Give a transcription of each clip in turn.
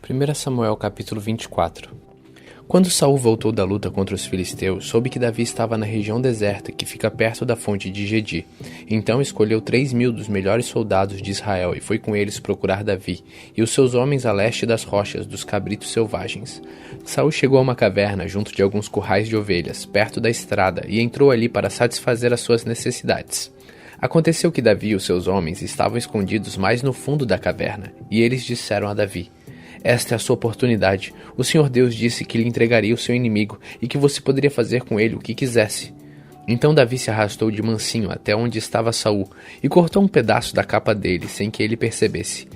1 Samuel capítulo 24. Quando Saul voltou da luta contra os filisteus, soube que Davi estava na região deserta que fica perto da fonte de Gedi. Então escolheu 3.000 dos melhores soldados de Israel e foi com eles procurar Davi e os seus homens a leste das rochas dos cabritos selvagens. Saul chegou a uma caverna junto de alguns currais de ovelhas, perto da estrada, e entrou ali para satisfazer as suas necessidades. Aconteceu que Davi e os seus homens estavam escondidos mais no fundo da caverna, e eles disseram a Davi: "Esta é a sua oportunidade. O Senhor Deus disse que lhe entregaria o seu inimigo e que você poderia fazer com ele o que quisesse." Então Davi se arrastou de mansinho até onde estava Saul e cortou um pedaço da capa dele sem que ele percebesse.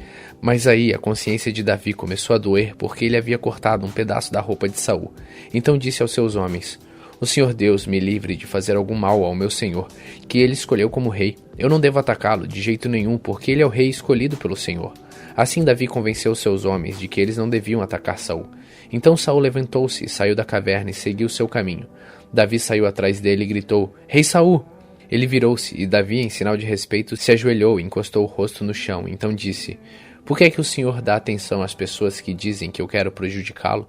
Mas aí a consciência de Davi começou a doer porque ele havia cortado um pedaço da roupa de Saul. Então disse aos seus homens: "O Senhor Deus me livre de fazer algum mal ao meu senhor, que ele escolheu como rei. Eu não devo atacá-lo de jeito nenhum, porque ele é o rei escolhido pelo Senhor." Assim Davi convenceu seus homens de que eles não deviam atacar Saul. Então Saul levantou-se e saiu da caverna e seguiu seu caminho. Davi saiu atrás dele e gritou: "Rei Saul!" Ele virou-se e Davi, em sinal de respeito, se ajoelhou e encostou o rosto no chão. Então disse: "Por que é que o Senhor dá atenção às pessoas que dizem que eu quero prejudicá-lo?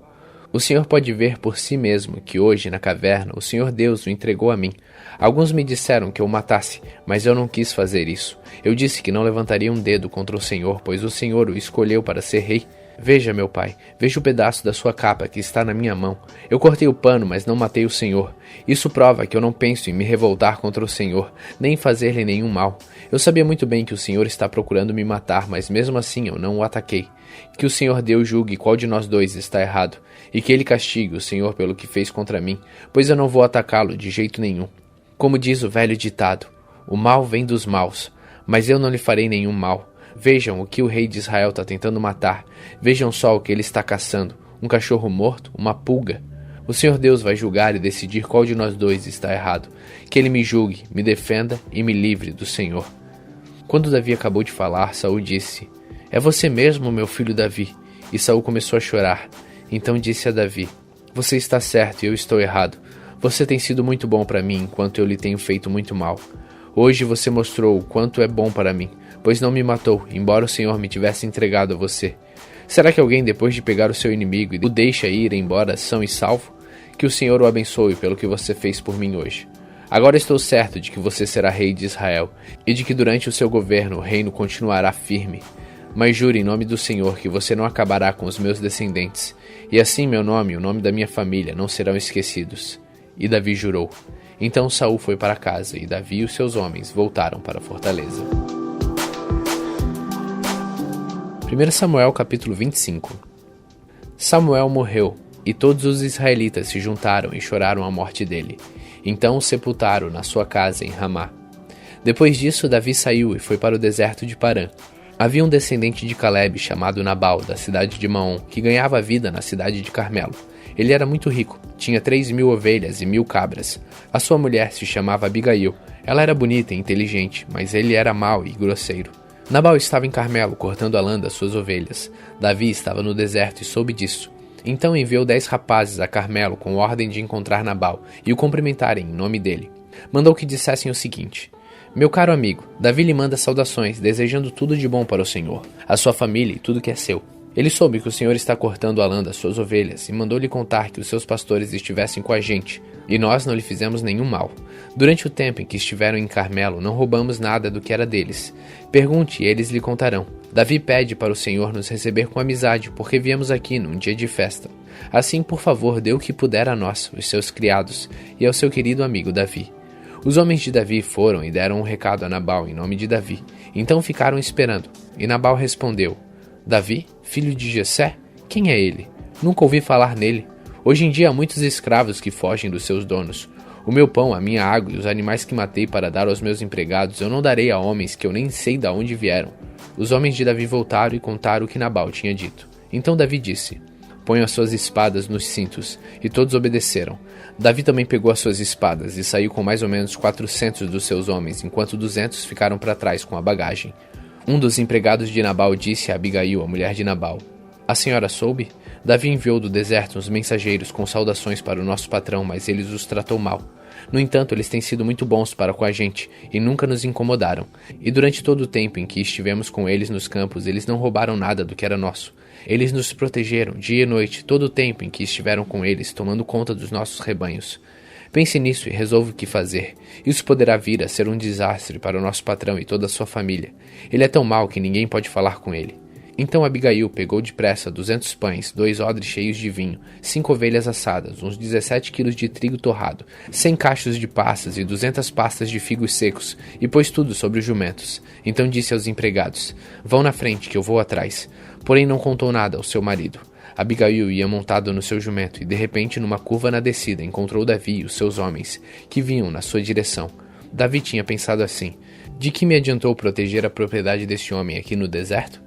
O Senhor pode ver por si mesmo que hoje, na caverna, o Senhor Deus o entregou a mim. Alguns me disseram que eu o matasse, mas eu não quis fazer isso. Eu disse que não levantaria um dedo contra o Senhor, pois o Senhor o escolheu para ser rei. Veja, meu pai, veja o pedaço da sua capa que está na minha mão. Eu cortei o pano, mas não matei o Senhor. Isso prova que eu não penso em me revoltar contra o Senhor, nem em fazer-lhe nenhum mal. Eu sabia muito bem que o Senhor está procurando me matar, mas mesmo assim eu não o ataquei. Que o Senhor Deus julgue qual de nós dois está errado, e que ele castigue o Senhor pelo que fez contra mim, pois eu não vou atacá-lo de jeito nenhum. Como diz o velho ditado, o mal vem dos maus, mas eu não lhe farei nenhum mal. Vejam o que o rei de Israel está tentando matar. Vejam só o que ele está caçando. Um cachorro morto, uma pulga. O Senhor Deus vai julgar e decidir qual de nós dois está errado. Que ele me julgue, me defenda e me livre do Senhor." Quando Davi acabou de falar, Saul disse: "É você mesmo, meu filho Davi?" E Saul começou a chorar. Então disse a Davi: "Você está certo e eu estou errado. Você tem sido muito bom para mim, enquanto eu lhe tenho feito muito mal. Hoje você mostrou o quanto é bom para mim, pois não me matou, embora o Senhor me tivesse entregado a você. Será que alguém, depois de pegar o seu inimigo, o deixa ir embora são e salvo? Que o Senhor o abençoe pelo que você fez por mim hoje. Agora estou certo de que você será rei de Israel, e de que durante o seu governo o reino continuará firme. Mas jure em nome do Senhor que você não acabará com os meus descendentes, e assim meu nome e o nome da minha família não serão esquecidos." E Davi jurou. Então Saul foi para casa, e Davi e os seus homens voltaram para a fortaleza. 1 Samuel capítulo 25. Samuel morreu, e todos os israelitas se juntaram e choraram a morte dele. Então o sepultaram na sua casa em Ramá. Depois disso Davi saiu e foi para o deserto de Parã. Havia um descendente de Calebe chamado Nabal, da cidade de Maom, que ganhava a vida na cidade de Carmelo. Ele era muito rico, tinha 3.000 ovelhas e 1.000 cabras. A sua mulher se chamava Abigail. Ela era bonita e inteligente, mas ele era mau e grosseiro. Nabal estava em Carmelo cortando a lã das suas ovelhas. Davi estava no deserto e soube disso. Então enviou 10 rapazes a Carmelo com ordem de encontrar Nabal e o cumprimentarem em nome dele. Mandou que dissessem o seguinte: "Meu caro amigo, Davi lhe manda saudações, desejando tudo de bom para o Senhor, a sua família e tudo que é seu. Ele soube que o Senhor está cortando a lã das suas ovelhas e mandou-lhe contar que os seus pastores estivessem com a gente, e nós não lhe fizemos nenhum mal. Durante o tempo em que estiveram em Carmelo, não roubamos nada do que era deles. Pergunte e eles lhe contarão. Davi pede para o Senhor nos receber com amizade, porque viemos aqui num dia de festa. Assim, por favor, dê o que puder a nós, os seus criados, e ao seu querido amigo Davi." Os homens de Davi foram e deram um recado a Nabal em nome de Davi. Então ficaram esperando, e Nabal respondeu: "Davi, filho de Jessé? Quem é ele? Nunca ouvi falar nele. Hoje em dia há muitos escravos que fogem dos seus donos. O meu pão, a minha água e os animais que matei para dar aos meus empregados eu não darei a homens que eu nem sei de onde vieram." Os homens de Davi voltaram e contaram o que Nabal tinha dito. Então Davi disse: "Ponham as suas espadas nos cintos." E todos obedeceram. Davi também pegou as suas espadas e saiu com mais ou menos 400 dos seus homens, enquanto 200 ficaram para trás com a bagagem. Um dos empregados de Nabal disse a Abigail, a mulher de Nabal: "A senhora soube? Davi enviou do deserto uns mensageiros com saudações para o nosso patrão, mas eles os tratou mal. No entanto, eles têm sido muito bons para com a gente e nunca nos incomodaram. E durante todo o tempo em que estivemos com eles nos campos, eles não roubaram nada do que era nosso. Eles nos protegeram dia e noite, todo o tempo em que estiveram com eles, tomando conta dos nossos rebanhos. Pense nisso e resolva o que fazer. Isso poderá vir a ser um desastre para o nosso patrão e toda a sua família. Ele é tão mau que ninguém pode falar com ele. Então Abigail pegou depressa 200 pães, 2 odres cheios de vinho, 5 ovelhas assadas, uns 17 quilos de trigo torrado, 100 cachos de passas e 200 pastas de figos secos, e pôs tudo sobre os jumentos. Então disse aos empregados: "Vão na frente, que eu vou atrás." Porém não contou nada ao seu marido. Abigail ia montado no seu jumento e de repente, numa curva na descida, encontrou Davi e os seus homens, que vinham na sua direção. Davi tinha pensado assim: "De que me adiantou proteger a propriedade deste homem aqui no deserto?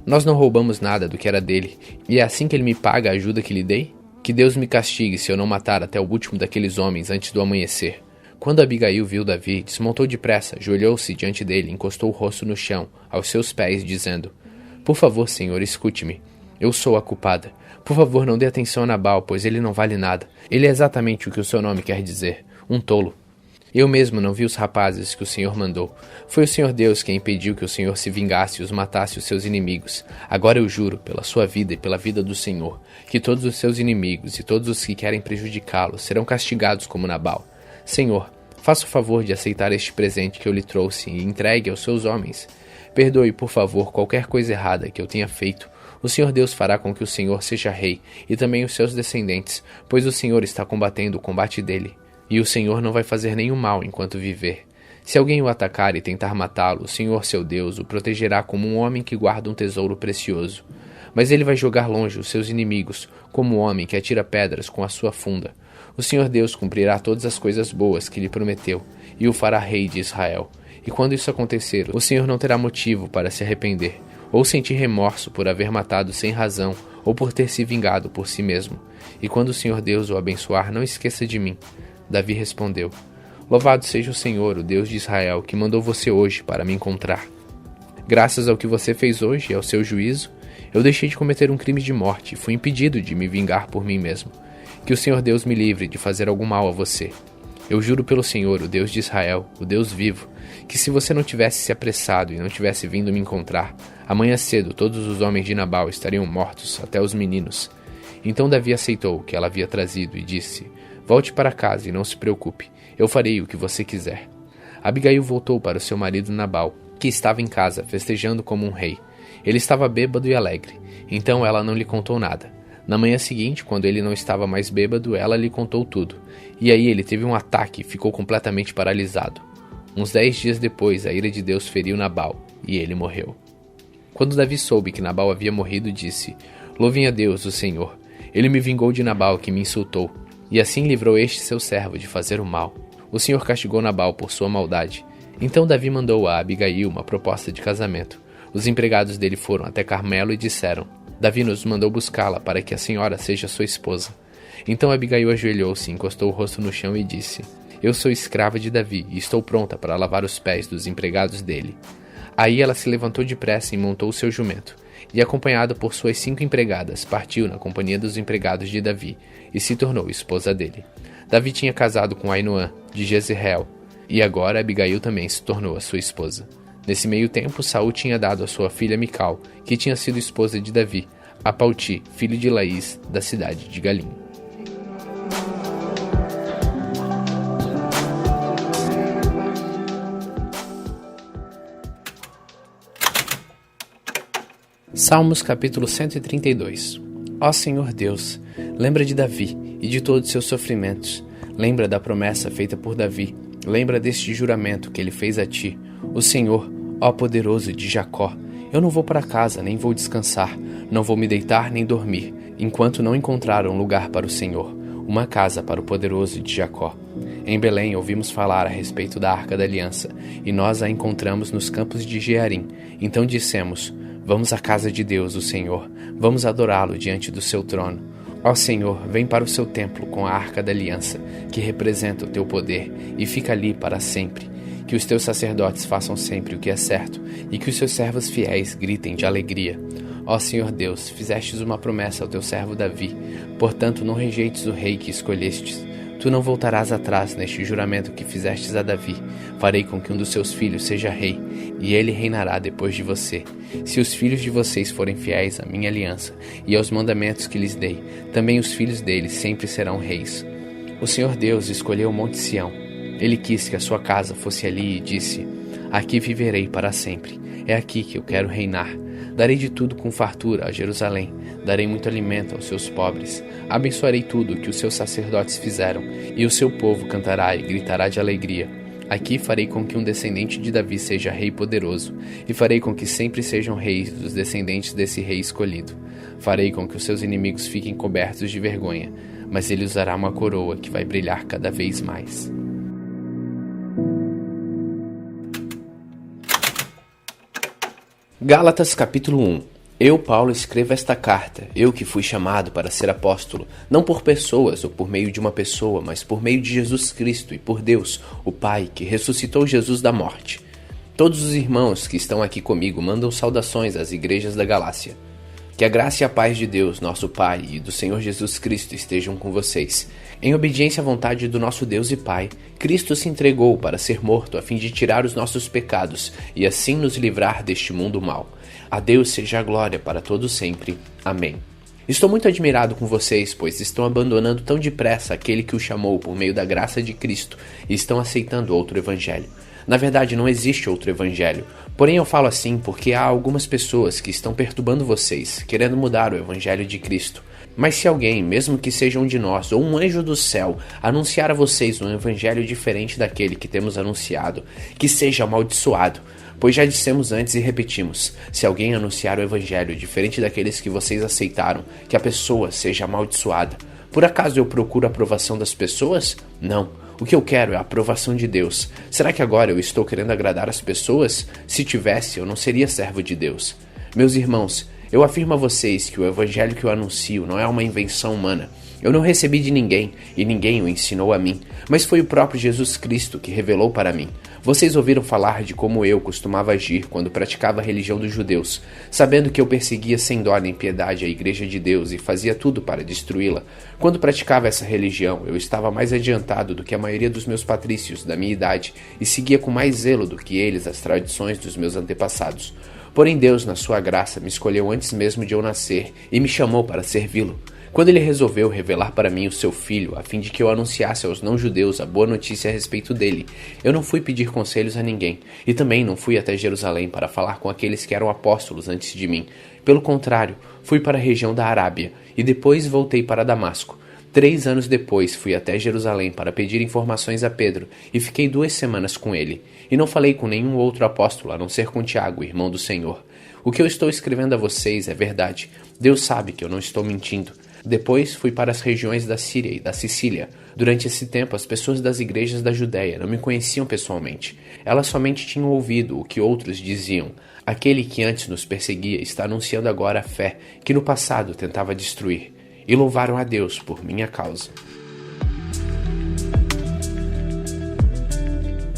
Nós não roubamos nada do que era dele, e é assim que ele me paga a ajuda que lhe dei? Que Deus me castigue se eu não matar até o último daqueles homens antes do amanhecer." Quando Abigail viu Davi, desmontou depressa, ajoelhou-se diante dele e encostou o rosto no chão, aos seus pés, dizendo: "Por favor, senhor, escute-me. Eu sou a culpada. Por favor, não dê atenção a Nabal, pois ele não vale nada. Ele é exatamente o que o seu nome quer dizer, um tolo. Eu mesmo não vi os rapazes que o Senhor mandou. Foi o Senhor Deus quem impediu que o Senhor se vingasse e os matasse os seus inimigos. Agora eu juro, pela sua vida e pela vida do Senhor, que todos os seus inimigos e todos os que querem prejudicá-lo serão castigados como Nabal. Senhor, faça o favor de aceitar este presente que eu lhe trouxe e entregue aos seus homens. Perdoe, por favor, qualquer coisa errada que eu tenha feito. O Senhor Deus fará com que o Senhor seja rei, e também os seus descendentes, pois o Senhor está combatendo o combate dele. E o Senhor não vai fazer nenhum mal enquanto viver. Se alguém o atacar e tentar matá-lo, o Senhor, seu Deus, o protegerá como um homem que guarda um tesouro precioso. Mas ele vai jogar longe os seus inimigos, como um homem que atira pedras com a sua funda. O Senhor Deus cumprirá todas as coisas boas que lhe prometeu, e o fará rei de Israel. E quando isso acontecer, o Senhor não terá motivo para se arrepender, ou sentir remorso por haver matado sem razão, ou por ter se vingado por si mesmo. E quando o Senhor Deus o abençoar, não esqueça de mim." Davi respondeu: "Louvado seja o Senhor, o Deus de Israel, que mandou você hoje para me encontrar. Graças ao que você fez hoje e ao seu juízo, eu deixei de cometer um crime de morte e fui impedido de me vingar por mim mesmo. Que o Senhor Deus me livre de fazer algum mal a você. Eu juro pelo Senhor, o Deus de Israel, o Deus vivo, que se você não tivesse se apressado e não tivesse vindo me encontrar, amanhã cedo todos os homens de Nabal estariam mortos, até os meninos." Então Davi aceitou o que ela havia trazido e disse: "Volte para casa e não se preocupe, eu farei o que você quiser." Abigail voltou para o seu marido Nabal, que estava em casa, festejando como um rei. Ele estava bêbado e alegre, então ela não lhe contou nada. Na manhã seguinte, quando ele não estava mais bêbado, ela lhe contou tudo. E aí ele teve um ataque e ficou completamente paralisado. Uns 10 dias depois, a ira de Deus feriu Nabal, e ele morreu. Quando Davi soube que Nabal havia morrido, disse: "Louvem a Deus, o Senhor. Ele me vingou de Nabal, que me insultou, e assim livrou este seu servo de fazer o mal. O Senhor castigou Nabal por sua maldade." Então Davi mandou a Abigail uma proposta de casamento. Os empregados dele foram até Carmelo e disseram: "Davi nos mandou buscá-la para que a senhora seja sua esposa." Então Abigail ajoelhou-se, encostou o rosto no chão e disse: "Eu sou escrava de Davi e estou pronta para lavar os pés dos empregados dele." Aí ela se levantou depressa e montou o seu jumento, e acompanhada por suas 5 empregadas, partiu na companhia dos empregados de Davi, e se tornou esposa dele. Davi tinha casado com Ainoã, de Jezreel, e agora Abigail também se tornou a sua esposa. Nesse meio tempo, Saul tinha dado a sua filha Mical, que tinha sido esposa de Davi, a Palti, filho de Laís, da cidade de Galim. Salmos capítulo 132. Ó Senhor Deus, lembra de Davi e de todos os seus sofrimentos. Lembra da promessa feita por Davi. Lembra deste juramento que ele fez a ti. O Senhor, ó poderoso de Jacó, eu não vou para casa, nem vou descansar, não vou me deitar nem dormir, enquanto não encontrar um lugar para o Senhor, uma casa para o poderoso de Jacó. Em Belém ouvimos falar a respeito da Arca da Aliança, e nós a encontramos nos campos de Jearim. Então dissemos: vamos à casa de Deus, o Senhor, vamos adorá-lo diante do seu trono. Ó Senhor, vem para o seu templo com a Arca da Aliança, que representa o teu poder, e fica ali para sempre. Que os teus sacerdotes façam sempre o que é certo, e que os seus servos fiéis gritem de alegria. Ó Senhor Deus, fizestes uma promessa ao teu servo Davi, portanto não rejeites o rei que escolhestes. Tu não voltarás atrás neste juramento que fizestes a Davi. Farei com que um dos seus filhos seja rei, e ele reinará depois de você. Se os filhos de vocês forem fiéis à minha aliança e aos mandamentos que lhes dei, também os filhos deles sempre serão reis. O Senhor Deus escolheu o Monte Sião. Ele quis que a sua casa fosse ali e disse: aqui viverei para sempre. É aqui que eu quero reinar. Darei de tudo com fartura a Jerusalém. Darei muito alimento aos seus pobres. Abençoarei tudo o que os seus sacerdotes fizeram, e o seu povo cantará e gritará de alegria. Aqui farei com que um descendente de Davi seja rei poderoso, e farei com que sempre sejam reis os descendentes desse rei escolhido. Farei com que os seus inimigos fiquem cobertos de vergonha, mas ele usará uma coroa que vai brilhar cada vez mais. Gálatas capítulo 1. Eu, Paulo, escrevo esta carta, eu que fui chamado para ser apóstolo, não por pessoas ou por meio de uma pessoa, mas por meio de Jesus Cristo e por Deus, o Pai, que ressuscitou Jesus da morte. Todos os irmãos que estão aqui comigo mandam saudações às igrejas da Galácia. Que a graça e a paz de Deus, nosso Pai, e do Senhor Jesus Cristo estejam com vocês. Em obediência à vontade do nosso Deus e Pai, Cristo se entregou para ser morto a fim de tirar os nossos pecados e assim nos livrar deste mundo mau. A Deus seja a glória para todos sempre. Amém. Estou muito admirado com vocês, pois estão abandonando tão depressa aquele que o chamou por meio da graça de Cristo e estão aceitando outro evangelho. Na verdade, não existe outro evangelho. Porém, eu falo assim porque há algumas pessoas que estão perturbando vocês, querendo mudar o evangelho de Cristo. Mas se alguém, mesmo que seja um de nós ou um anjo do céu, anunciar a vocês um evangelho diferente daquele que temos anunciado, que seja amaldiçoado. Pois já dissemos antes e repetimos, se alguém anunciar o evangelho diferente daqueles que vocês aceitaram, que a pessoa seja amaldiçoada. Por acaso eu procuro a aprovação das pessoas? Não. O que eu quero é a aprovação de Deus. Será que agora eu estou querendo agradar as pessoas? Se tivesse, eu não seria servo de Deus. Meus irmãos, eu afirmo a vocês que o evangelho que eu anuncio não é uma invenção humana. Eu não recebi de ninguém, e ninguém o ensinou a mim, mas foi o próprio Jesus Cristo que revelou para mim. Vocês ouviram falar de como eu costumava agir quando praticava a religião dos judeus, sabendo que eu perseguia sem dó nem piedade a igreja de Deus e fazia tudo para destruí-la. Quando praticava essa religião, eu estava mais adiantado do que a maioria dos meus patrícios da minha idade e seguia com mais zelo do que eles as tradições dos meus antepassados. Porém Deus, na sua graça, me escolheu antes mesmo de eu nascer e me chamou para servi-lo. Quando ele resolveu revelar para mim o seu filho, a fim de que eu anunciasse aos não-judeus a boa notícia a respeito dele, eu não fui pedir conselhos a ninguém, e também não fui até Jerusalém para falar com aqueles que eram apóstolos antes de mim. Pelo contrário, fui para a região da Arábia, e depois voltei para Damasco. 3 anos depois, fui até Jerusalém para pedir informações a Pedro, e fiquei 2 semanas com ele. E não falei com nenhum outro apóstolo, a não ser com Tiago, irmão do Senhor. O que eu estou escrevendo a vocês é verdade. Deus sabe que eu não estou mentindo. Depois fui para as regiões da Síria e da Sicília. Durante esse tempo, as pessoas das igrejas da Judéia não me conheciam pessoalmente. Elas somente tinham ouvido o que outros diziam. Aquele que antes nos perseguia está anunciando agora a fé que no passado tentava destruir. E louvaram a Deus por minha causa.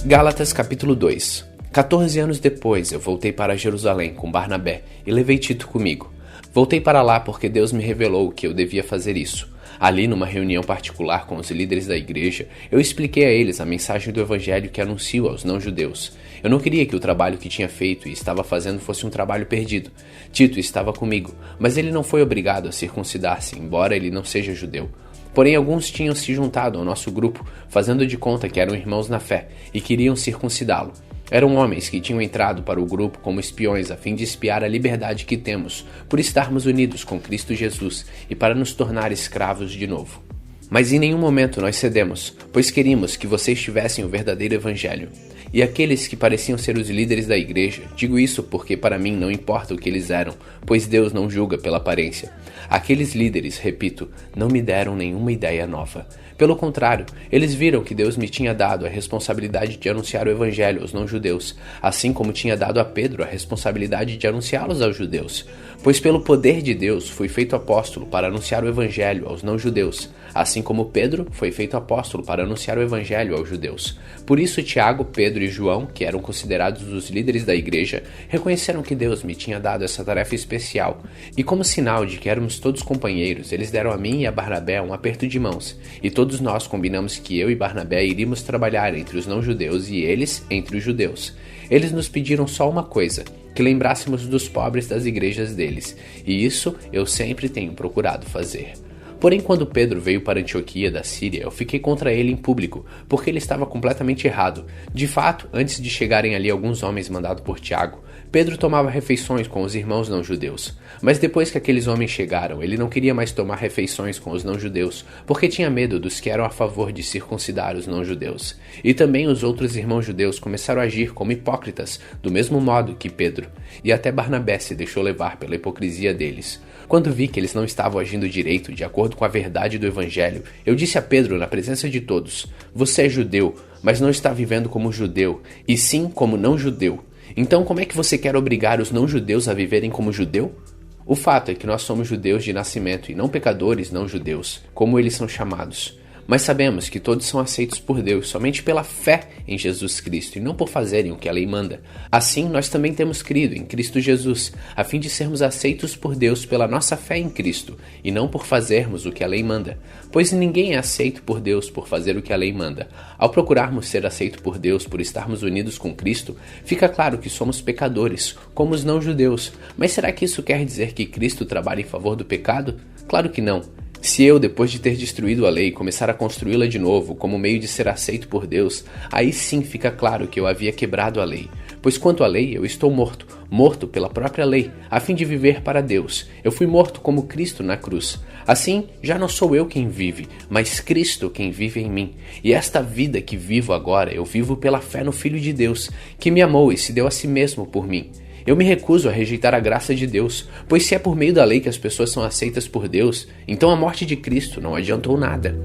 Gálatas capítulo 2. 14 anos depois, eu voltei para Jerusalém com Barnabé e levei Tito comigo. Voltei para lá porque Deus me revelou que eu devia fazer isso. Ali, numa reunião particular com os líderes da igreja, eu expliquei a eles a mensagem do evangelho que anuncio aos não-judeus. Eu não queria que o trabalho que tinha feito e estava fazendo fosse um trabalho perdido. Tito estava comigo, mas ele não foi obrigado a circuncidar-se, embora ele não seja judeu. Porém, alguns tinham se juntado ao nosso grupo, fazendo de conta que eram irmãos na fé, e queriam circuncidá-lo. Eram homens que tinham entrado para o grupo como espiões a fim de espiar a liberdade que temos, por estarmos unidos com Cristo Jesus e para nos tornar escravos de novo. Mas em nenhum momento nós cedemos, pois queríamos que vocês tivessem o verdadeiro evangelho. E aqueles que pareciam ser os líderes da igreja, digo isso porque para mim não importa o que eles eram, pois Deus não julga pela aparência. Aqueles líderes, repito, não me deram nenhuma ideia nova. Pelo contrário, eles viram que Deus me tinha dado a responsabilidade de anunciar o evangelho aos não-judeus, assim como tinha dado a Pedro a responsabilidade de anunciá-los aos judeus. Pois pelo poder de Deus fui feito apóstolo para anunciar o evangelho aos não-judeus, assim como Pedro foi feito apóstolo para anunciar o evangelho aos judeus. Por isso Tiago, Pedro e João, que eram considerados os líderes da igreja, reconheceram que Deus me tinha dado essa tarefa especial, e como sinal de que éramos todos companheiros, eles deram a mim e a Barnabé um aperto de mãos, e todos nós combinamos que eu e Barnabé iríamos trabalhar entre os não-judeus e eles entre os judeus. Eles nos pediram só uma coisa, que lembrássemos dos pobres das igrejas deles, e isso eu sempre tenho procurado fazer. Porém, quando Pedro veio para Antioquia da Síria, eu fiquei contra ele em público, porque ele estava completamente errado. De fato, antes de chegarem ali alguns homens mandados por Tiago, Pedro tomava refeições com os irmãos não-judeus. Mas depois que aqueles homens chegaram, ele não queria mais tomar refeições com os não-judeus, porque tinha medo dos que eram a favor de circuncidar os não-judeus. E também os outros irmãos judeus começaram a agir como hipócritas, do mesmo modo que Pedro, e até Barnabé se deixou levar pela hipocrisia deles. Quando vi que eles não estavam agindo direito, de acordo com a verdade do Evangelho, eu disse a Pedro na presença de todos: "Você é judeu, mas não está vivendo como judeu, e sim como não-judeu. Então como é que você quer obrigar os não-judeus a viverem como judeu?" O fato é que nós somos judeus de nascimento e não pecadores não-judeus, como eles são chamados. Mas sabemos que todos são aceitos por Deus somente pela fé em Jesus Cristo e não por fazerem o que a lei manda. Assim, nós também temos crido em Cristo Jesus, a fim de sermos aceitos por Deus pela nossa fé em Cristo e não por fazermos o que a lei manda. Pois ninguém é aceito por Deus por fazer o que a lei manda. Ao procurarmos ser aceito por Deus por estarmos unidos com Cristo, fica claro que somos pecadores, como os não-judeus. Mas será que isso quer dizer que Cristo trabalha em favor do pecado? Claro que não. Se eu, depois de ter destruído a lei, começar a construí-la de novo como meio de ser aceito por Deus, aí sim fica claro que eu havia quebrado a lei. Pois quanto à lei, eu estou morto pela própria lei, a fim de viver para Deus. Eu fui morto como Cristo na cruz. Assim, já não sou eu quem vive, mas Cristo quem vive em mim. E esta vida que vivo agora, eu vivo pela fé no Filho de Deus, que me amou e se deu a si mesmo por mim. Eu me recuso a rejeitar a graça de Deus, pois se é por meio da lei que as pessoas são aceitas por Deus, então a morte de Cristo não adiantou nada.